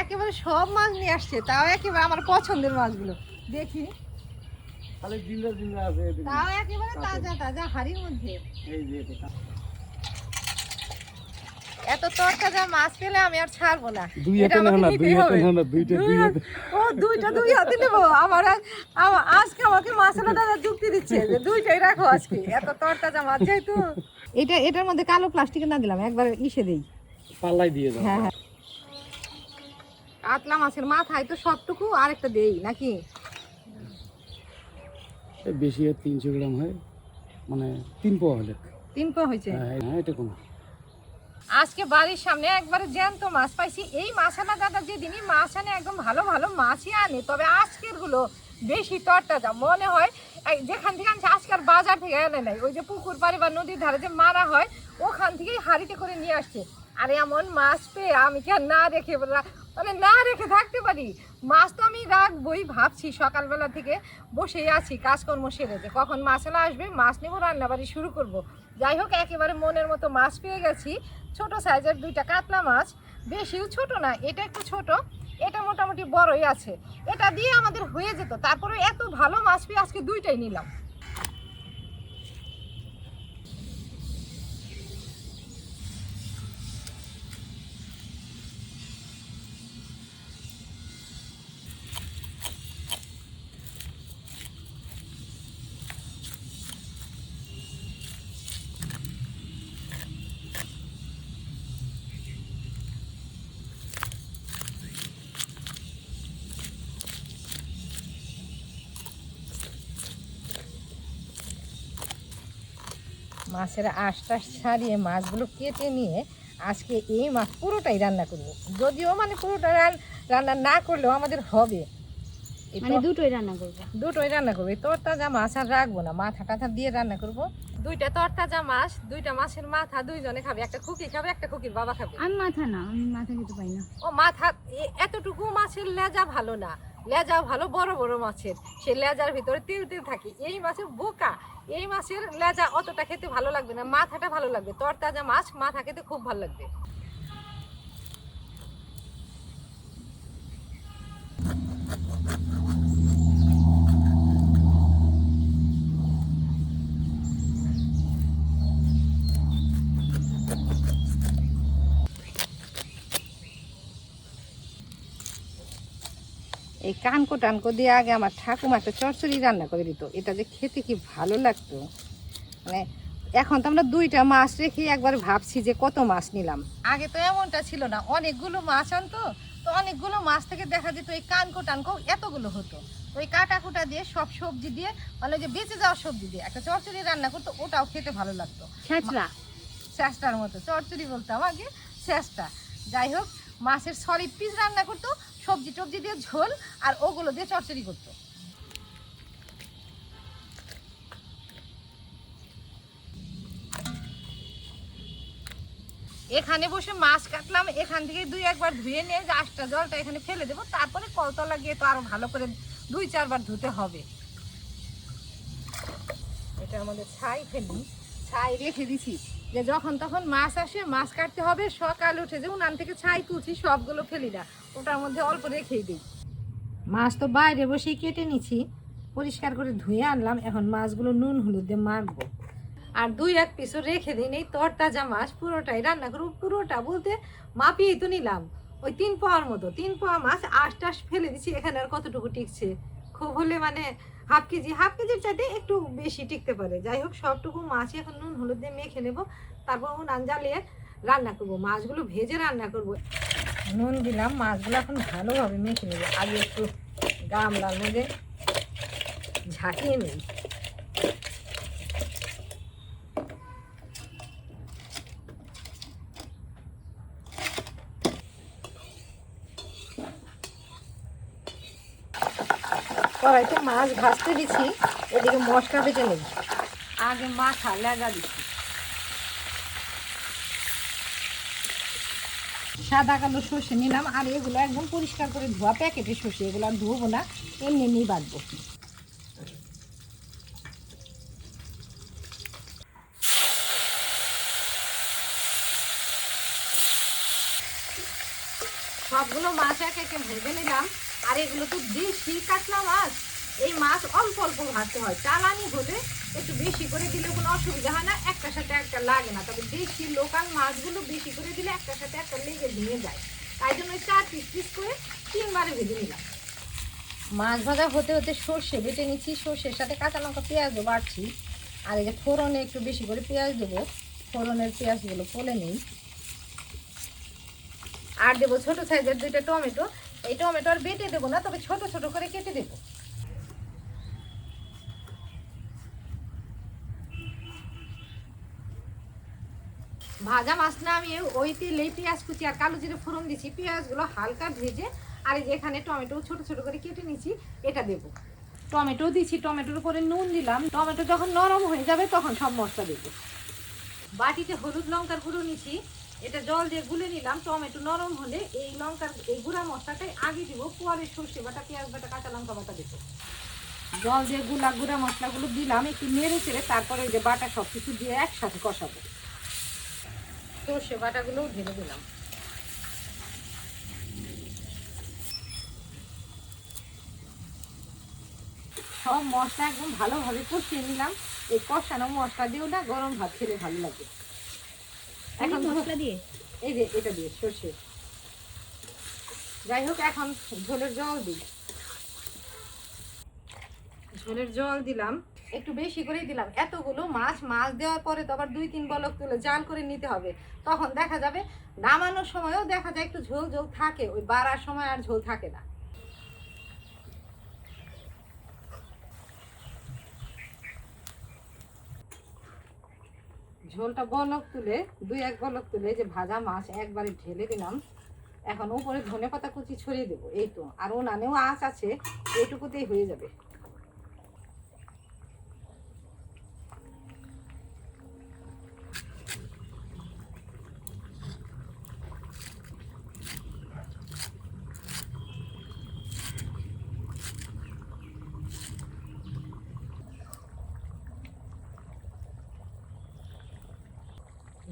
একেবারে সব মাছ নিয়ে আসছে, তাও একেবারে আমার পছন্দের মাছগুলো। দেখি তাহলে জিন্দা জিন্দা আছে, তাও একেবারে তাজা তাজা হাড়ির মধ্যে। এই যে এটা এত তরতাজা মাছ পেলে আমি আর ছাড়বো না। দুই এটা হাতে নাও আমাকে না, নিতেই দুই হাতে হবে। নাও না, দুইটা দুই হাতে। ও দুই হাতে নেবো। আজকে আমাকে মাছলা দাদা যুক্তি দিচ্ছে যে দুইটাই রাখো আজকে, এত তরতাজা মাছ যেহেতু। এটার মধ্যে কালো প্লাস্টিকে না দিলাম, একবার ইসে দেই। পাল্লাই দিয়ে দাও। হ্যাঁ হ্যাঁ, কাতলা মাছের মাথায় তো সবটুকু আরেকটা দেই নাকি? বেশি 300 গ্রাম হয়, মানে 3 পোয়া হলে। 3 পা হয়েছে। হ্যাঁ এটা কম। আজকে বাড়ির সামনে একবারে জ্যান্ত মাছ পাইছি। এই মাছ আনা দাদা যেদিনই মাছ আনে একদম ভালো ভালো মাছই আনে, তবে আজকের গুলো বেশি তরতাজা মনে হয়। যেখান থেকে আনছে আজকাল বাজার থেকে এনে নাই, ওই যে পুকুর পাড়ে বা নদীর ধারে যে মারা হয় ওখান থেকেই হাড়িতে করে নিয়ে আসছে। আর এমন মাছ পেয়ে আমি কি আর না রেখে না রেখে থাকতে পারি? মাছ তো আমি রাখবই ভাবছি, সকালবেলা থেকে বসেই আছি কাজকর্ম সেরে যে কখন মাছলা আসবে, মাছ নেবো, রান্নাবাড়ি শুরু করব। যাই হোক, একেবারে মনের মতো মাছ পেয়ে গেছি। ছোট সাইজের 2টা কাতলা মাছ, বেশিও ছোট না, এটা একটু ছোট, এটা মোটামুটি বড়ই আছে। এটা দিয়ে আমাদের হয়ে যেত, তারপরে এত ভালো মাছ পেয়ে আজকে 2টাই নিলাম। মাছের আঁশটাশ ছাড়িয়ে মাছগুলো কেটে নিয়ে আজকে এই মাছ পুরোটাই রান্না করবো। যদিও মানে পুরোটা রান্না না করলেও আমাদের হবে, মানে দুটোই রান্না করবো। দুটোই রান্না করবো। এই তরতাজা মাছ আর রাখবো না, মাথা টাথা দিয়ে রান্না করবো। 2টা তরতাজা মাছ, 2টা মাছের মাথা, 2জনে খাবে। একটা খুকি খাবে, একটা খুকির বাবা খাবে। আমি মাথা না, আমি মাথা খেতে পাই না। ও মাথা, এতটুকু মাছের লেজা ভালো না, লেজা ভালো বড় বড় মাছের, সেই লেজার ভিতরে তেল তেল থাকে। এই মাছের বোকা, এই মাছের লেজা অতটা খেতে ভালো লাগবে না, মাথাটা ভালো লাগবে। তরতাজা মাছ মাথা খেতে খুব ভালো লাগবে। এই কানকো টানকো দিয়ে আগে আমার ঠাকুমা একটা চচ্চড়ি রান্না করে দিত, এটা যে খেতে কি ভালো লাগতো। মানে এখন তো আমরা 2টা মাছ রেখে একবার ভাবছি যে কত মাছ নিলাম। আগে তো এমনটা ছিল না, অনেকগুলো মাছ আনতো, তো অনেকগুলো মাছ থেকে দেখা যেত এই কানকো টানকো এতগুলো হতো। ওই কাটা কুটা দিয়ে সব সবজি দিয়ে, মানে যে বেঁচে যাওয়া সবজি দিয়ে একটা চচ্চড়ি রান্না করতো, ওটাও খেতে ভালো লাগতো। ছেঁচড়া, চেষ্টার মতো চচ্চড়ি বলতাম আগে, চেষ্টা। যাই হোক, মাছের সলিড পিস রান্না করতো, সবজি টবজি দিয়ে ঝোল, আর ওগুলো দিয়ে চচ্চড়ি করতো। এখানে বসে মাছ কাটলাম, এখান থেকে 2-1 বার ধুয়ে নিয়ে যে আঁশটা জলটা এখানে ফেলে দেবো, তারপরে কলতলা গিয়ে তো আরো ভালো করে 2-4 বার ধুতে হবে। এটা আমাদের ছাই ফেলি, ছাই রেখে দিছি যে যখন তখন মাছ আসে মাছ কাটতে হবে। সকাল উঠে যে উনান থেকে ছাই তুলছি, সবগুলো ফেলি না, ওটার মধ্যে অল্প রেখেই দিই। মাছ তো বাইরে বসেই কেটে নিছি, পরিষ্কার করে ধুয়ে আনলাম। এখন মাছগুলো নুন হলুদ দিয়ে মাখবো, আর 2-1 পিসও রেখে দিই। এই তরতাজা মাছ পুরোটাই রান্না করবো। পুরোটা বলতে মাপিয়েই তো নিলাম, ওই 3 পাওয়ার মতো, 3 পাওয়া মাছ আঁশ ফেলে দিচ্ছি। এখানে আর কতটুকু টিকছে, খুব হলে মানে হাফ কেজির চাইতে একটু বেশি টিকতে পারে। যাই হোক, সবটুকু মাছই এখন নুন হলুদ দিয়ে মেখে নেবো, তারপর উনান জ্বালিয়ে রান্না করবো। মাছগুলো ভেজে রান্না করবো। নুন দিলাম, মাছগুলো এখন ভালোভাবে মেখে নেবো। আগে একটু গামলার মধ্যে ঝাঁকিয়ে নেই। কড়াইতে মাছ ভাজতে দিচ্ছি, এদিকে মশলা ভেজে নেই। আগে মাথা লেগা দিচ্ছি, সাদা কালো সর্ষে নিলাম। আর এগুলো একদম পরিষ্কার করে ধোয়া প্যাকেটের সর্ষে, এগুলো আর ধুবো না, এমনি এমনি বাঁধবো। সবগুলো মাছ এক একে ভেজে নিলাম। আর এগুলো তো দেশি কাতলা মাছ, এই মাছ অল্প অল্প ভাজতে হয়। চালানি হলে একটু বেশি করে দিলে কোনো অসুবিধা হয় না, একটার সাথে একটা লাগে না। তবে দেশি লোকাল মাছগুলো বেশি করে দিলে একটার সাথে একটা লেগে ভেঙে যায়। তাই জন্য 4 পিস পিস করে 3 বারে ভেজে নিলাম। মাছ ভাজা হতে হতে সর্ষে বেটে নিচ্ছি, সর্ষের সাথে কাঁচা লঙ্কা পেঁয়াজও বাড়ছি। আর এই যে ফোড়নে একটু বেশি করে পেঁয়াজ দেবো, ফোড়নের পেঁয়াজগুলো ফোলে নেই। আর দেবো ছোট সাইজের 2টা টমেটো। এই টমেটো আর বেটে দেবো না, তবে ছোট ছোট করে কেটে দেবো। ভাজা মাছ না আমি ওই তেলে পেঁয়াজ কুচি আর কালো জিরে ফোড়ন দিচ্ছি। পেঁয়াজগুলো হালকা ভেজে আর এই যে এখানে টমেটো ছোট ছোট করে কেটে নিচ্ছি, এটা দেবো। টমেটো দিচ্ছি, টমেটোর উপরে নুন দিলাম। টমেটো যখন নরম হয়ে যাবে তখন সব মশলা দেবো। বাটিতে হলুদ লঙ্কার গুঁড়ো নিচ্ছি, এটা জল দিয়ে গুলে নিলাম। টমেটো নরম হলে এই লঙ্কার এই গুঁড়া মশলাটাই আগে দিব, পরে সর্ষে বাটা পেঁয়াজ বাটা কাঁচা লঙ্কা বাটা দেবো। জল দিয়ে গুঁড়া মশলাগুলো দিলাম, একটু নেড়ে চেড়ে তারপরে যে বাটা সব কিছু দিয়ে একসাথে কষাবো। সর্ষে বাটাগুলোও ঢেলে দিলাম। সব মশলা একদম ভালোভাবে কষিয়ে নিলাম। এই কষানো মশলা দিয়েও না গরম ভাত খেলে ভালো লাগে। এখন মশলা দিয়ে এই যে এটা দিয়ে সর্ষে। যাই হোক, এখন ঝোলের জল দিই। ঝোলের জল দিলাম, একটু বেশি করেই দিলাম। এতগুলো মাছ দেওয়ার পরে তো আবার 2-3 বলক তুলে জাল করে নিতে হবে। তখন দেখা যাবে নামানোর সময়ও দেখা যায় একটু ঝোল ঝোল থাকে, ওই বাড়ার সময় আর ঝোল থাকে না। ঝোলটা বলক তুলে 2-1 বলক তুলে যে ভাজা মাছ একবারে ঢেলে দিলাম। এখন উপরে ধনেপাতা কুচি ছড়িয়ে দেবো। এই তো, আর উনানেও আঁচ আছে, এইটুকুতেই হয়ে যাবে।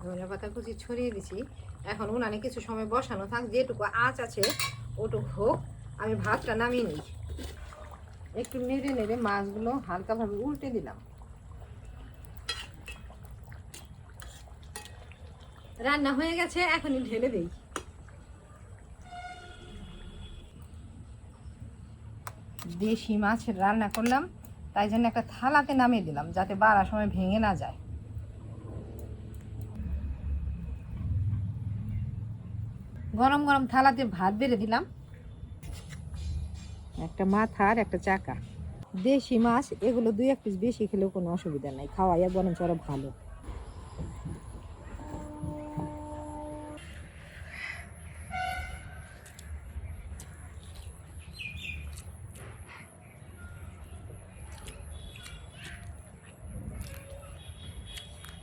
ধনেপাতা কুচি ছড়িয়ে দিছি। এখন উনানে কিছু সময় বসানো থাক, যেটুকু আঁচ আছে ওটুকু হোক। আমি ভাতটা নামিয়ে নিই। একটু নেড়ে নেড়ে মাছগুলো হালকাভাবে উল্টে দিলাম। রান্না হয়ে গেছে, এখনই ঢেলে দেই। দেশি মাছের রান্না করলাম, তাই জন্য একটা থালাতে নামিয়ে দিলাম যাতে বাড়ার সময় ভেঙে না যায়। গরম গরম থালাতে ভাত বেড়ে দিলাম, একটা মাথা আর একটা চাকা। দেশি মাছ এগুলো 2-1 পিস বেশি খেলেও কোনো অসুবিধা নাই, খাওয়াইয়া বরঞ্চ আরো ভালো।